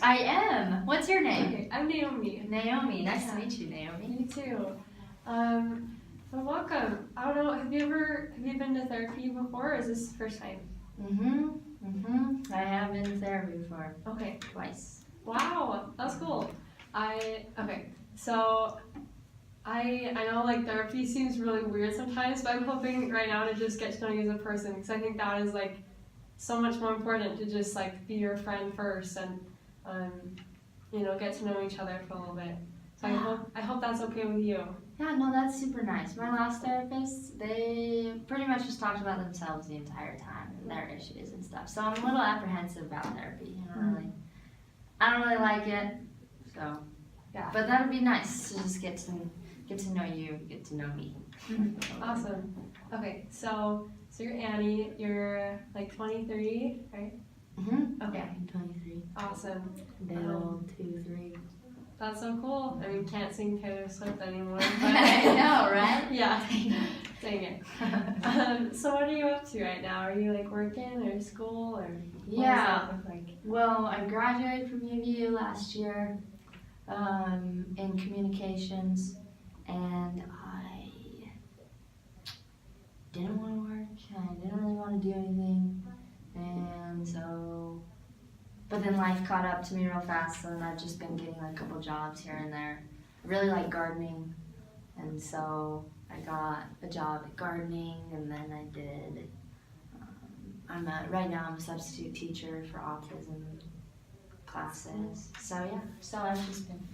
I am. What's your name? Okay, I'm Naomi. Naomi. Nice to meet you, Naomi. Me too. So welcome. I don't know, have you been to therapy before, or is this the first time? I have been to therapy before. Okay. Twice. Wow, that's cool. So I know like therapy seems really weird sometimes, but I'm hoping right now to just get to know you as a person, because I think that is like so much more important to just like be your friend first and get to know each other for a little bit. So I hope that's okay with you. Yeah, no, that's super nice. My last therapist, they pretty much just talked about themselves the entire time and their issues and stuff. So I'm a little apprehensive about therapy. I don't really like it. So Yeah. but that'd be nice to just get to know you, get to know me. Awesome. Okay, so you're Annie. You're like 23, right? Okay. Yeah, I'm 23. Awesome. Bill 2-3. That's so cool. I mean, can't sing Taylor Swift anymore. But I know, right? Yeah. Dang it. So what are you up to right now? Are you like working or school or what does that look like? Well, I graduated from UVU last year in communications, and I didn't want to work. I didn't really want to do anything, and so. But then life caught up to me real fast, so then I've just been getting like a couple jobs here and there. I really like gardening, and so I got a job at gardening, and then I did. Right now I'm a substitute teacher for autism classes. So yeah, so I've just been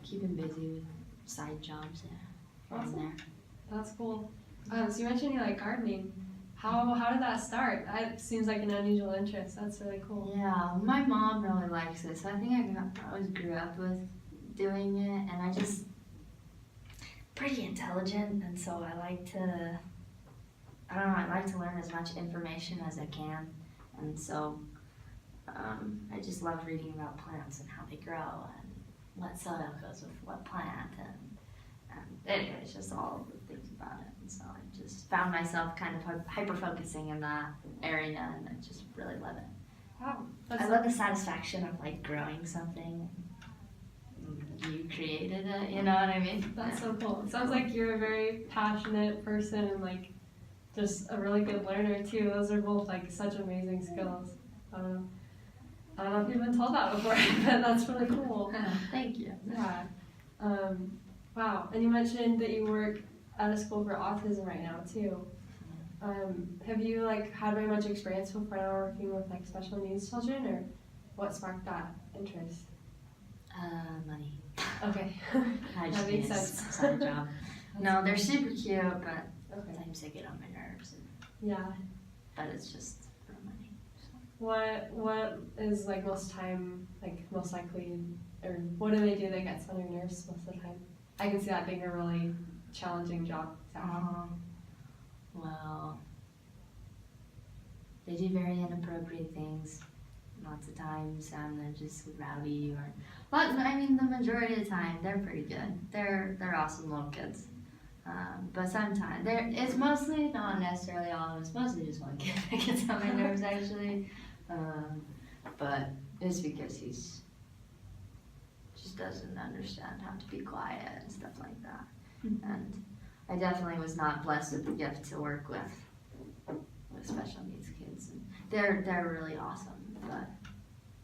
keeping busy with side jobs here and there. That's cool. So you mentioned you like gardening. How did that start? That seems like an unusual interest. That's really cool. Yeah, my mom really likes it, so I think I always grew up with doing it, and I just pretty intelligent, and so I like to learn as much information as I can, and so I just love reading about plants and how they grow and what soil goes with what plant, and anyway, it's just all the things about it. And so I just found myself kind of hyper-focusing in that area, and I just really love it. Wow. I love the satisfaction of like growing something. You created it, you know what I mean? That's so cool. It sounds like you're a very passionate person and like just a really good learner too. Those are both like such amazing skills. I don't know if you've been told that before, but that's really cool. Thank you. Yeah. Wow. And you mentioned that you work at a school for autism right now too. Have you like had very much experience before now working with like special needs children, or what sparked that interest? Money. Okay. That makes sense. Side job. No, they're super cute, but Okay. sometimes they get on my nerves. Yeah. But it's just for money. So. What is like most likely, or what do they do that gets on your nerves most of the time? I can see that being a really challenging job. Well, they do very inappropriate things lots of times, and they're just rowdy the majority of the time they're pretty good. They're awesome little kids. But sometimes it's mostly not necessarily all of them. It's mostly just one kid that gets on my nerves actually. But it's because he's just doesn't understand how to be quiet and stuff like that. And I definitely was not blessed with the gift to work with special needs kids. And they're really awesome, but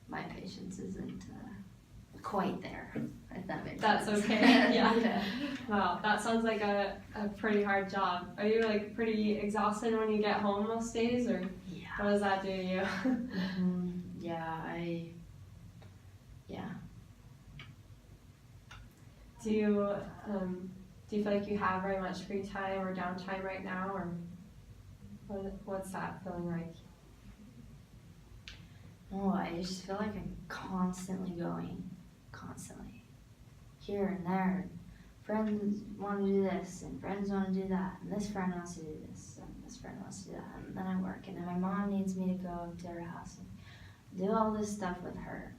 my patience isn't quite there, if that makes That's sense. okay. Yeah. Wow, that sounds like a pretty hard job. Are you like pretty exhausted when you get home most days, or what does that do to you? Yeah. Do you feel like you have very much free time or downtime right now, or what's that feeling like? Oh, I just feel like I'm constantly going, here and there. Friends want to do this, and friends want to do that, and this friend wants to do this, and this friend wants to do that, and then I work, and then my mom needs me to go up to her house and do all this stuff with her.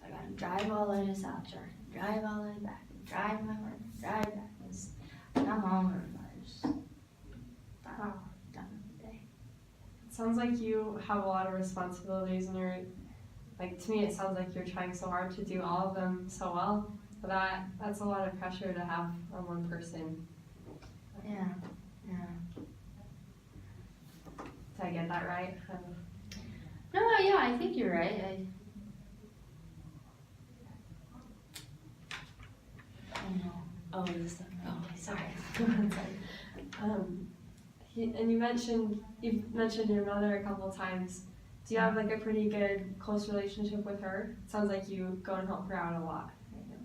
So I gotta drive all the way to South Georgia, drive all the way back, drive my work, drive back. Come home, and I just done with the day. It sounds like you have a lot of responsibilities, and you're like to me it sounds like you're trying so hard to do all of them so well. But that's a lot of pressure to have on one person. Yeah. Did I get that right? No, yeah, I think you're right. I know. Oh, this. Okay, sorry. And you've mentioned your mother a couple of times. Do you have like a pretty good close relationship with her? It sounds like you go and help her out a lot right now.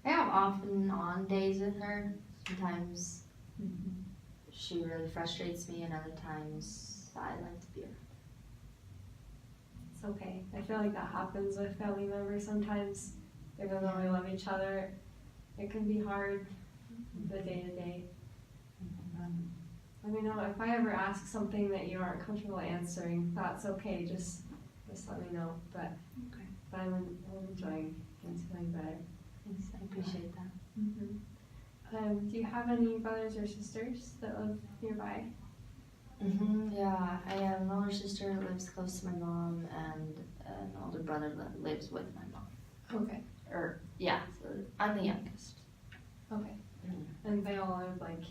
I have off and on days with her. Sometimes she really frustrates me, and other times I like to be her. It's okay. I feel like that happens with family members sometimes. Even though we love each other, it can be hard the day to day. Let me know if I ever ask something that you aren't comfortable answering. That's okay. Just let me know. But I'm enjoying getting better. Thanks, I appreciate that. Do you have any brothers or sisters that live nearby? Yeah, I have an older sister who lives close to my mom, and an older brother that lives with my mom. Okay. So I'm the youngest. Okay. And they all live like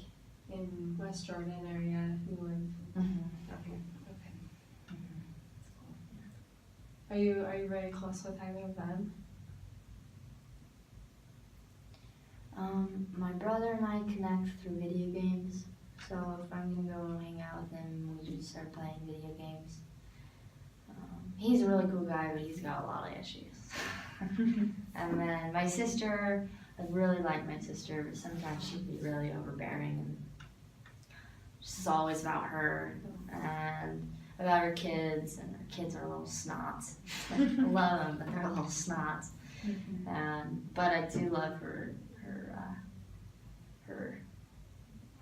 in West Jordan area. You live up here. Okay. That's cool. Are you very close with either of them? My brother and I connect through video games. So if I'm gonna go hang out with him, we just start playing video games. He's a really cool guy, but he's got a lot of issues. And then my sister, I really like my sister, but sometimes she'd be really overbearing, and it's always about her and about her kids, and her kids are little snots. I love them, but they're little snots. But I do love her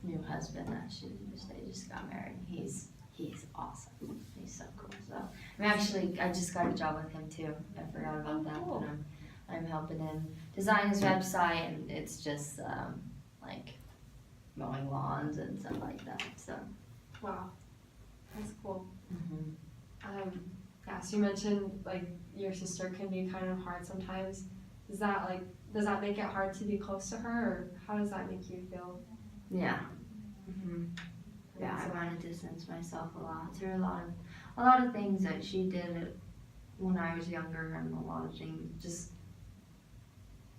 new husband that they just got married. He's awesome. He's so cool. So I just got a job with him too. I forgot about that, but I'm helping him design his website, and it's just like mowing lawns and stuff like that. So wow, that's cool. So you mentioned like your sister can be kind of hard sometimes. Does that make it hard to be close to her, or how does that make you feel? Yeah. Yeah, I want to distance myself a lot through a lot of things that she did when I was younger, and a lot of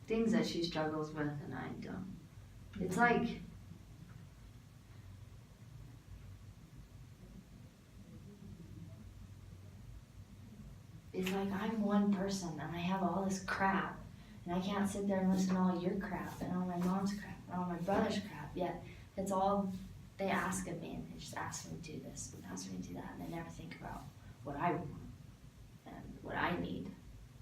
things that she struggles with, and I don't. It's like I'm one person, and I have all this crap, and I can't sit there and listen to all your crap and all my mom's crap and all my brother's crap. Yet it's all they ask of me, and they just ask me to do this and ask me to do that, and they never think about what I want and what I need.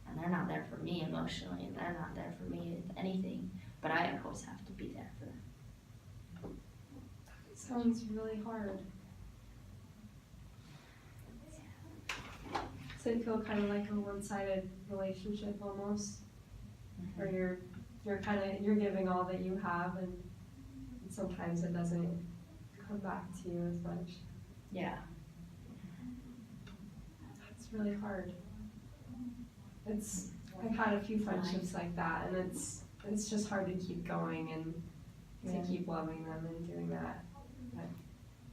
And they're not there for me emotionally, and they're not there for me with anything, but I always have to be there for them. Sounds really hard. So you feel kind of like a one-sided relationship almost, where you're giving all that you have, and sometimes it doesn't come back to you as much. Yeah. That's really hard. I've had a few friendships like that, and it's just hard to keep going and to keep loving them and doing that. But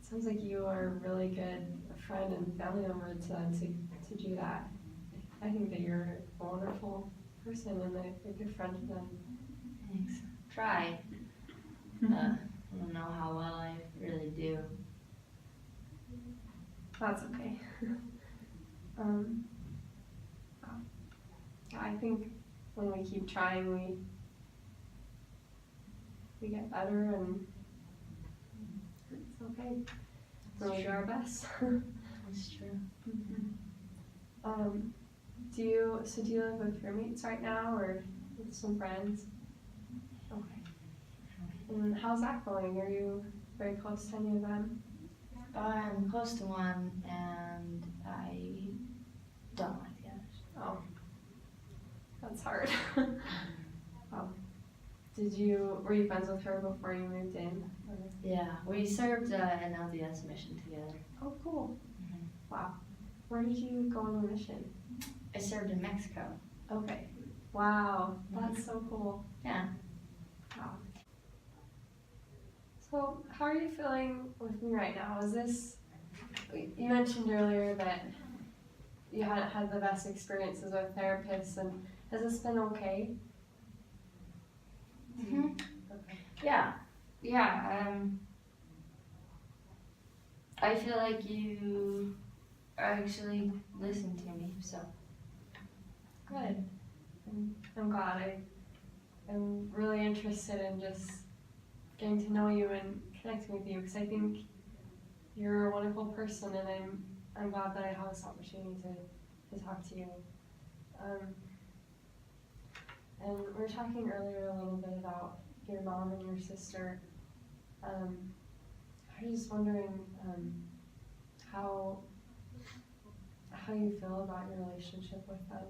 it sounds like you are a really good friend and family member to do that. I think that you're a wonderful person and a good friend to them. Thanks. Try. I don't know how well I really do. That's okay. I think when we keep trying, we get better, and it's okay. We'll do our best. That's true. Do you live with your mates right now, or with some friends? Okay. And how's that going? Are you very close to any of them? I'm close to one, and I don't like the others. Oh, that's hard. Oh, were you friends with her before you moved in? Or- Yeah, we served an LDS mission together. Oh, cool. Mhm. Wow. Where did you go on the mission? I served in Mexico. Okay. Wow, that's so cool. Yeah. Wow. So, how are you feeling with me right now? You mentioned earlier that you hadn't had the best experiences with therapists, and has this been okay? hmm Okay. Yeah. Yeah. I feel like you actually listened to me, so. Good. I'm glad. I'm really interested in just getting to know you and connecting with you because I think you're a wonderful person, and I'm glad that I have this opportunity to talk to you. And we were talking earlier a little bit about your mom and your sister. I was just wondering how you feel about your relationship with them.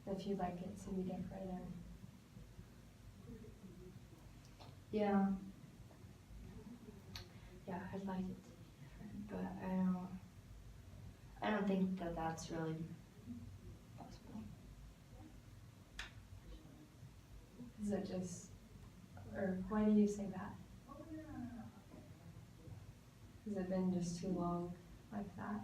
If you'd like it to be different, or Yeah. Yeah, I'd like it to be different, but I don't think that that's really possible. is it just, or why do you say that? Has it been just too long like that?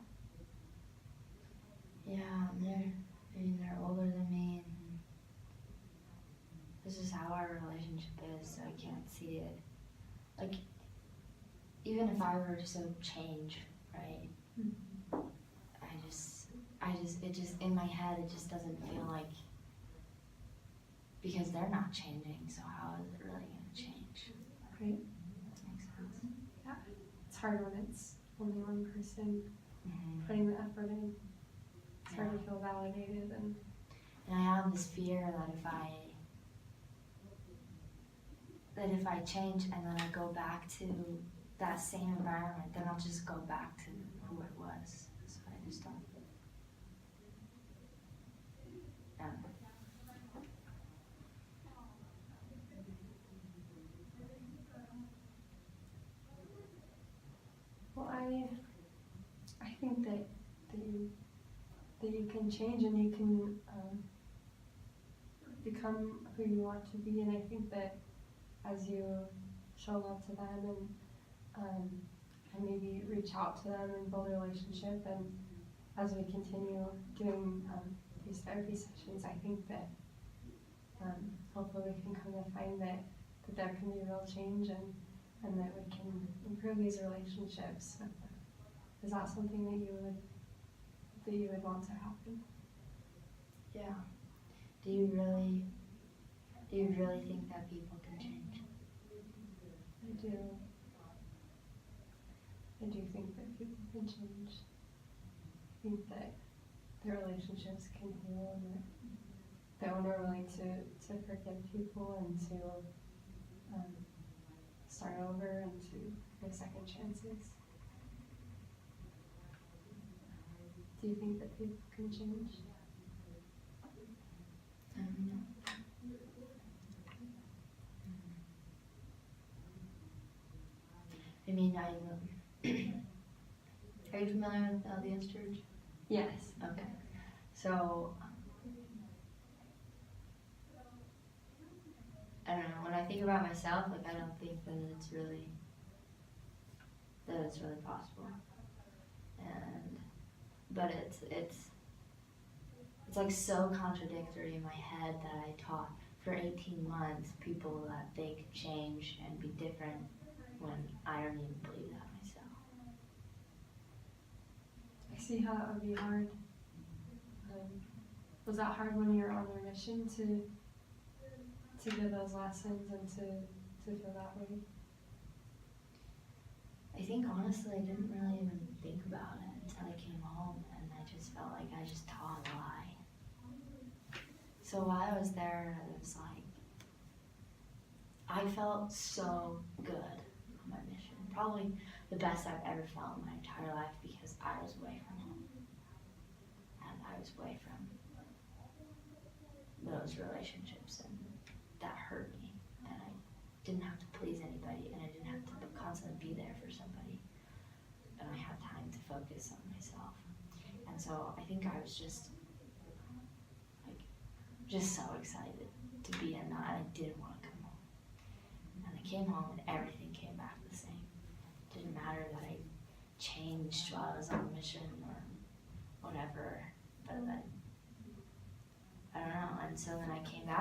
Yeah, they're older than me, and this is how our relationship is, so I can't see it. Like, even if I were to change, right? It just, in my head, it just doesn't feel like, because they're not changing, so how is it really gonna change? Right? That makes sense. Yeah. It's hard when it's only one person Mm-hmm. putting the effort in. It's hard to feel validated and And I have this fear that if I change and then I go back to that same environment, then I'll just go back to who I was. So I just don't. well, I think that you can change and you can become who you want to be, and I think that as you show love to them and maybe reach out to them and build a relationship, and as we continue doing these therapy sessions, I think that hopefully we can come to find that there can be real change and that we can improve these relationships. Is that something that you would want to happen? Yeah. Do you really think that people can change? I do. I do think that people can change. I think that their relationships can heal, and that when we're willing to forgive people and to start over and to give second chances. Do you think that people can change? I mean, are you familiar with LDS Church? Yes. Okay. So, I don't know, when I think about myself, like, I don't think that it's really possible. But it's like so contradictory in my head that I taught for 18 months people that they could change and be different when I don't even believe that myself. I see how that would be hard. Was that hard when you were on your mission to give those lessons and to feel that way? I think honestly I didn't really even think about it until I came home, and I just felt like I just taught a lie. So while I was there, it was like, I felt so good on my mission. Probably the best I've ever felt in my entire life, because I was away from home. And I was away from those relationships and that hurt me, and I didn't have to please anybody, and I didn't have to constantly be there for somebody, and I had time to focus on myself. And so I think I was just so excited to be in that. I didn't want to come home, and I came home and everything came back the same. Didn't matter that I changed while I was on mission or whatever, but I don't know. And so then I came back.